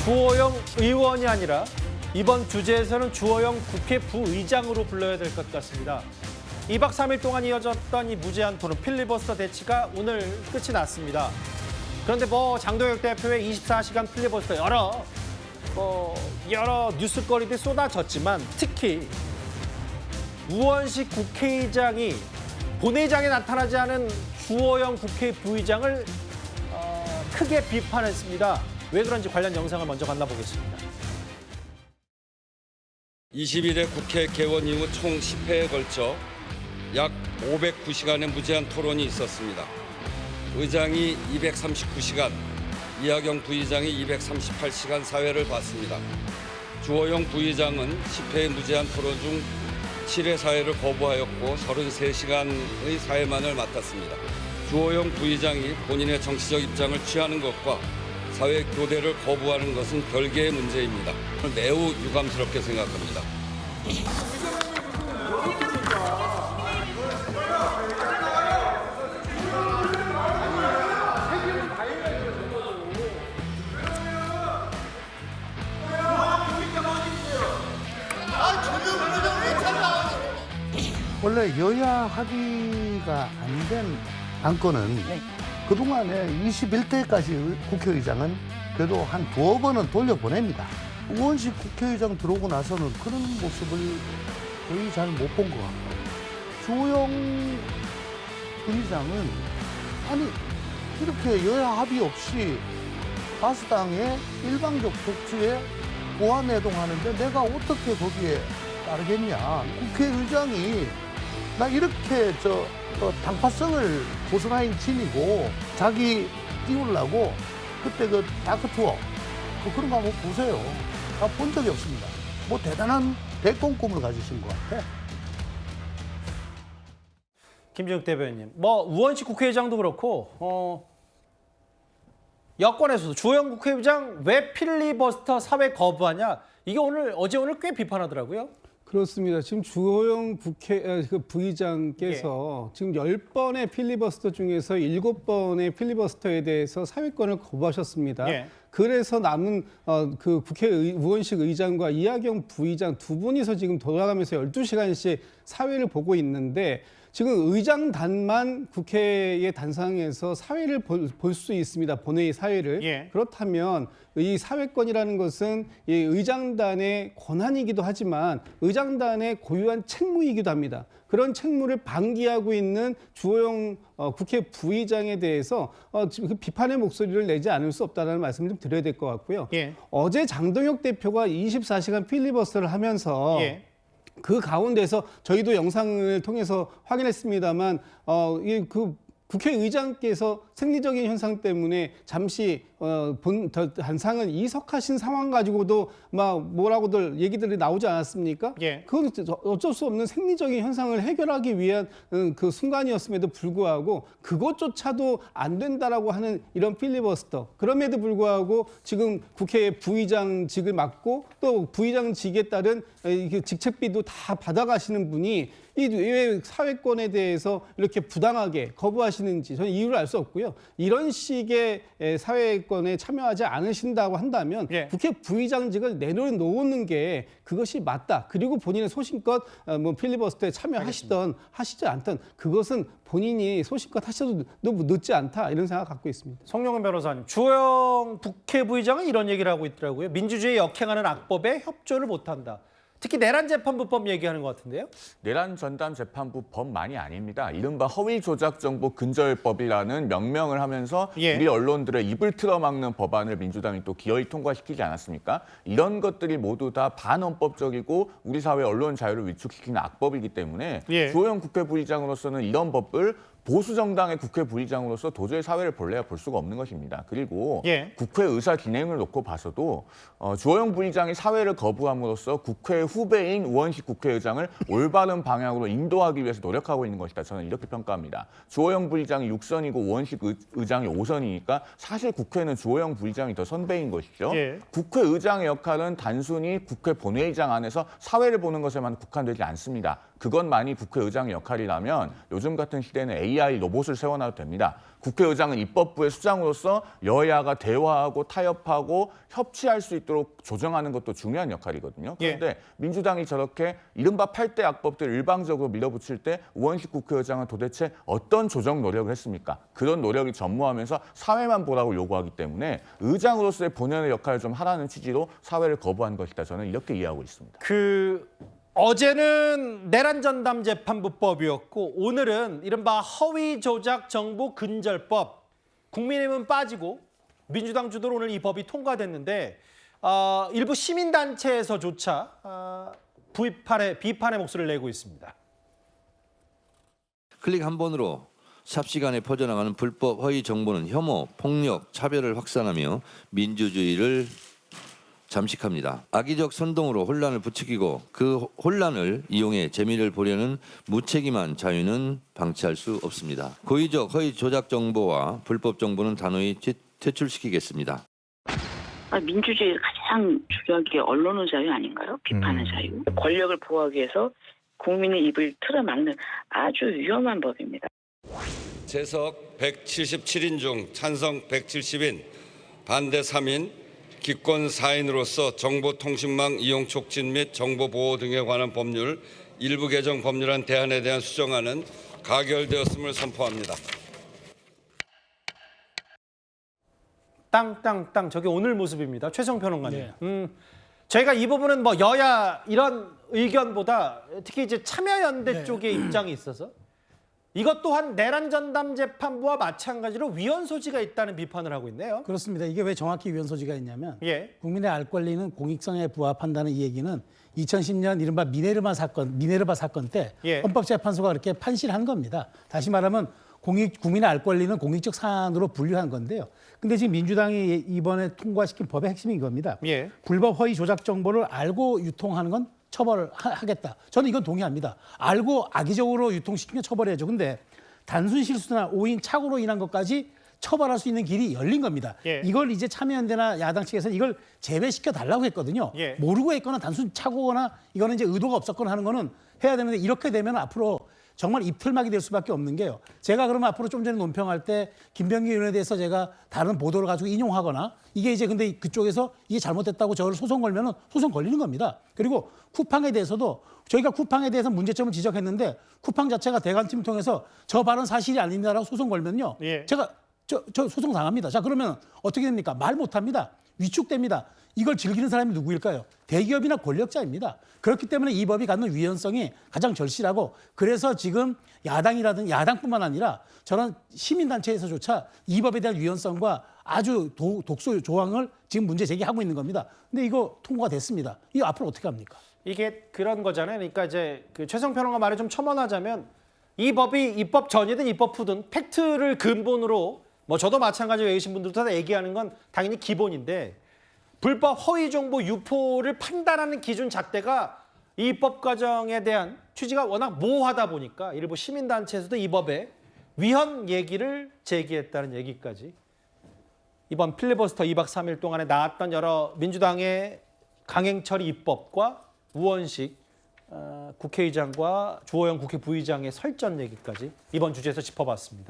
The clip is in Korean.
주호영 의원이 아니라 이번 주제에서는 주호영 국회 부의장으로 불러야 될 것 같습니다. 2박 3일 동안 이어졌던 이 무제한 토론 필리버스터 대치가 오늘 끝이 났습니다. 그런데 장동혁 대표의 24시간 필리버스터 여러 뉴스거리들이 쏟아졌지만 특히 우원식 국회의장이 본회의장에 나타나지 않은 주호영 국회 부의장을 크게 비판했습니다. 왜 그런지 관련 영상을 먼저 만나보겠습니다. 21회 국회 개원 이후 총 10회에 걸쳐 약 509시간의 무제한 토론이 있었습니다. 의장이 239시간, 이하경 부의장이 238시간 사회를 봤습니다. 주호영 부의장은 10회의 무제한 토론 중 7회 사회를 거부하였고 33시간의 사회만을 맡았습니다. 주호영 부의장이 본인의 정치적 입장을 취하는 것과 사회 교대를 거부하는 것은 별개의 문제입니다. 매우 유감스럽게 생각합니다. 원래 여야 합의가 안 된 안건은 그동안에 21대까지 국회의장은 그래도 한 두어 번은 돌려보냅니다. 우원식 국회의장 들어오고 나서는 그런 모습을 거의 잘 못 본 것 같고, 주호영 부의장은 아니 이렇게 여야 합의 없이 다수당의 일방적 독주에 고안해동하는데 내가 어떻게 거기에 따르겠냐. 국회의장이 나 이렇게 당파성을 고스란히 지니고 자기 띄우려고 그때 그 다크투어 그런 거 한번 보세요. 다 본 적이 없습니다. 대단한 대권 꿈을 가지신 것 같아. 김정욱 대변인님, 우원식 국회의장도 그렇고 여권에서도 주호영 국회의장 왜 필리버스터 사회 거부하냐, 이게 어제 오늘 꽤 비판하더라고요. 그렇습니다. 지금 주호영 부의장께서 지금 10번의 필리버스터 중에서 7번의 필리버스터에 대해서 사회권을 거부하셨습니다. 그래서 남은 우원식 의장과 이하경 부의장 두 분이서 지금 돌아가면서 12시간씩 사회를 보고 있는데, 지금 의장단만 국회의 단상에서 사회를 볼 수 있습니다. 본회의 사회를. 그렇다면 이 사회권이라는 것은 이 의장단의 권한이기도 하지만 의장단의 고유한 책무이기도 합니다. 그런 책무를 방기하고 있는 주호영 국회 부의장에 대해서 지금 비판의 목소리를 내지 않을 수 없다는 말씀을 좀 드려야 될 것 같고요. 어제 장동혁 대표가 24시간 필리버스터를 하면서 그 가운데서 저희도 영상을 통해서 확인했습니다만 국회의장께서 생리적인 현상 때문에 잠시 단상을 이석하신 상황 가지고도 뭐라고들 얘기들이 나오지 않았습니까? 그건 어쩔 수 없는 생리적인 현상을 해결하기 위한 그 순간이었음에도 불구하고 그것조차도 안 된다라고 하는 이런 필리버스터. 그럼에도 불구하고 지금 국회 부의장직을 맡고 또 부의장직에 따른 직책비도 다 받아가시는 분이 왜 사회권에 대해서 이렇게 부당하게 거부하시는지 저는 이유를 알 수 없고요. 이런 식의 사회권에 참여하지 않으신다고 한다면 국회 부의장직을 내놓는 게 그것이 맞다. 그리고 본인의 소신껏 필리버스터에 참여하시던 하시지 않던 그것은 본인이 소신껏 하셔도 너무 늦지 않다. 이런 생각 갖고 있습니다. 송영은 변호사님, 주호영 국회 부의장은 이런 얘기를 하고 있더라고요. 민주주의에 역행하는 악법에 협조를 못한다. 특히 내란 재판부법 얘기하는 것 같은데요? 내란 전담 재판부법만이 아닙니다. 이른바 허위 조작 정보 근절법이라는 명명을 하면서 우리 언론들의 입을 틀어막는 법안을 민주당이 또 기어이 통과시키지 않았습니까? 이런 것들이 모두 다 반헌법적이고 우리 사회 언론 자유를 위축시키는 악법이기 때문에 주호영 국회 부의장으로서는 이런 법을 보수 정당의 국회 부의장으로서 도저히 사회를 볼래야 볼 수가 없는 것입니다. 그리고 국회 의사 진행을 놓고 봐서도 주호영 부의장이 사회를 거부함으로써 국회 후배인 우원식 국회의장을 올바른 방향으로 인도하기 위해서 노력하고 있는 것이다. 저는 이렇게 평가합니다. 주호영 부의장이 6선이고 우원식 의장이 5선이니까 사실 국회는 주호영 부의장이 더 선배인 것이죠. 국회의장의 역할은 단순히 국회 본회의장 안에서 사회를 보는 것에만 국한되지 않습니다. 그것만이 국회의장의 역할이라면 요즘 같은 시대에는 AI 로봇을 세워놔도 됩니다. 국회의장은 입법부의 수장으로서 여야가 대화하고 타협하고 협치할 수 있도록 조정하는 것도 중요한 역할이거든요. 그런데 민주당이 저렇게 이른바 8대 악법들 일방적으로 밀어붙일 때 우원식 국회의장은 도대체 어떤 조정 노력을 했습니까? 그런 노력을 전무하면서 사회만 보라고 요구하기 때문에 의장으로서의 본연의 역할을 좀 하라는 취지로 사회를 거부한 것이다. 저는 이렇게 이해하고 있습니다. 어제는 내란 전담 재판부법이었고 오늘은 이른바 허위 조작 정보 근절법. 국민의힘은 빠지고 민주당 주도로 오늘 이 법이 통과됐는데 일부 시민단체에서조차 비판의 목소리를 내고 있습니다. 클릭 한 번으로 삽시간에 퍼져나가는 불법 허위 정보는 혐오, 폭력, 차별을 확산하며 민주주의를 잠식합니다. 악의적 선동으로 혼란을 부추기고 그 혼란을 이용해 재미를 보려는 무책임한 자유는 방치할 수 없습니다. 고의적 허위 조작 정보와 불법 정보는 단호히 퇴출시키겠습니다. 민주주의를 가장 중요한 게 언론의 자유 아닌가요? 비판의 자유. 권력을 보호하기 위해서 국민의 입을 틀어막는 아주 위험한 법입니다. 재석 177인 중 찬성 170인, 반대 3인, 기권 4인으로서 정보통신망 이용 촉진 및 정보보호 등에 관한 법률 일부 개정 법률안 대안에 대한 수정안은 가결되었음을 선포합니다. 땅땅땅 저게 오늘 모습입니다. 최성 평론가님. 저희가 이 부분은 뭐 여야 이런 의견보다 특히 이제 참여연대 쪽의 입장이 있어서 이것 또한 내란 전담 재판부와 마찬가지로 위헌 소지가 있다는 비판을 하고 있네요. 그렇습니다. 이게 왜 정확히 위헌 소지가 있냐면 국민의 알 권리는 공익성에 부합한다는 이 얘기는 2010년 이른바 미네르바 사건 때 헌법재판소가 그렇게 판시를 겁니다. 다시 말하면 국민의 알 권리는 공익적 사안으로 분류한 건데요. 근데 지금 민주당이 이번에 통과시킨 법의 핵심이 이겁니다. 불법 허위 조작 정보를 알고 유통하는 건 처벌하겠다. 저는 이건 동의합니다. 알고 악의적으로 유통시키면 처벌해야죠. 근데 단순 실수나 오인 착오로 인한 것까지 처벌할 수 있는 길이 열린 겁니다. 이걸 이제 참여연대나 야당 측에서는 이걸 제외시켜 달라고 했거든요. 모르고 했거나 단순 착오거나 이거는 이제 의도가 없었거나 하는 거는 해야 되는데 이렇게 되면 앞으로 정말 입틀막이 될 수밖에 없는 게요. 제가 그러면 앞으로 좀 전에 논평할 때 김병기 의원에 대해서 제가 다른 보도를 가지고 인용하거나 이게 이제 근데 그쪽에서 이게 잘못됐다고 저를 소송 걸면은 소송 걸리는 겁니다. 그리고 쿠팡에 대해서도 저희가 쿠팡에 대해서 문제점을 지적했는데 쿠팡 자체가 대관팀 통해서 저 발언 사실이 아닙니다라고 소송 걸면요. 제가 저 소송 당합니다. 자, 그러면 어떻게 됩니까? 말 못합니다. 위축됩니다. 이걸 즐기는 사람이 누구일까요? 대기업이나 권력자입니다. 그렇기 때문에 이 법이 갖는 위헌성이 가장 절실하고 그래서 지금 야당이라든 야당뿐만 아니라 저는 시민단체에서조차 이 법에 대한 위헌성과 아주 독소 조항을 지금 문제 제기하고 있는 겁니다. 근데 이거 통과됐습니다. 이거 앞으로 어떻게 합니까? 이게 그런 거잖아요. 그러니까 이제 그 최성 평론가 말을 좀 첨언하자면 이 법이 입법 전이든 입법 후든 팩트를 근본으로 뭐 저도 마찬가지로 외우신 분들도 다 얘기하는 건 당연히 기본인데 불법 허위 정보 유포를 판단하는 기준 잣대가 이 입법 과정에 대한 취지가 워낙 모호하다 보니까 일부 시민단체에서도 이 법에 위헌 얘기를 제기했다는 얘기까지 이번 필리버스터 2박 3일 동안에 나왔던 여러 민주당의 강행처리 입법과 우원식 국회의장과 주호영 국회 부의장의 설전 얘기까지 이번 주제에서 짚어봤습니다.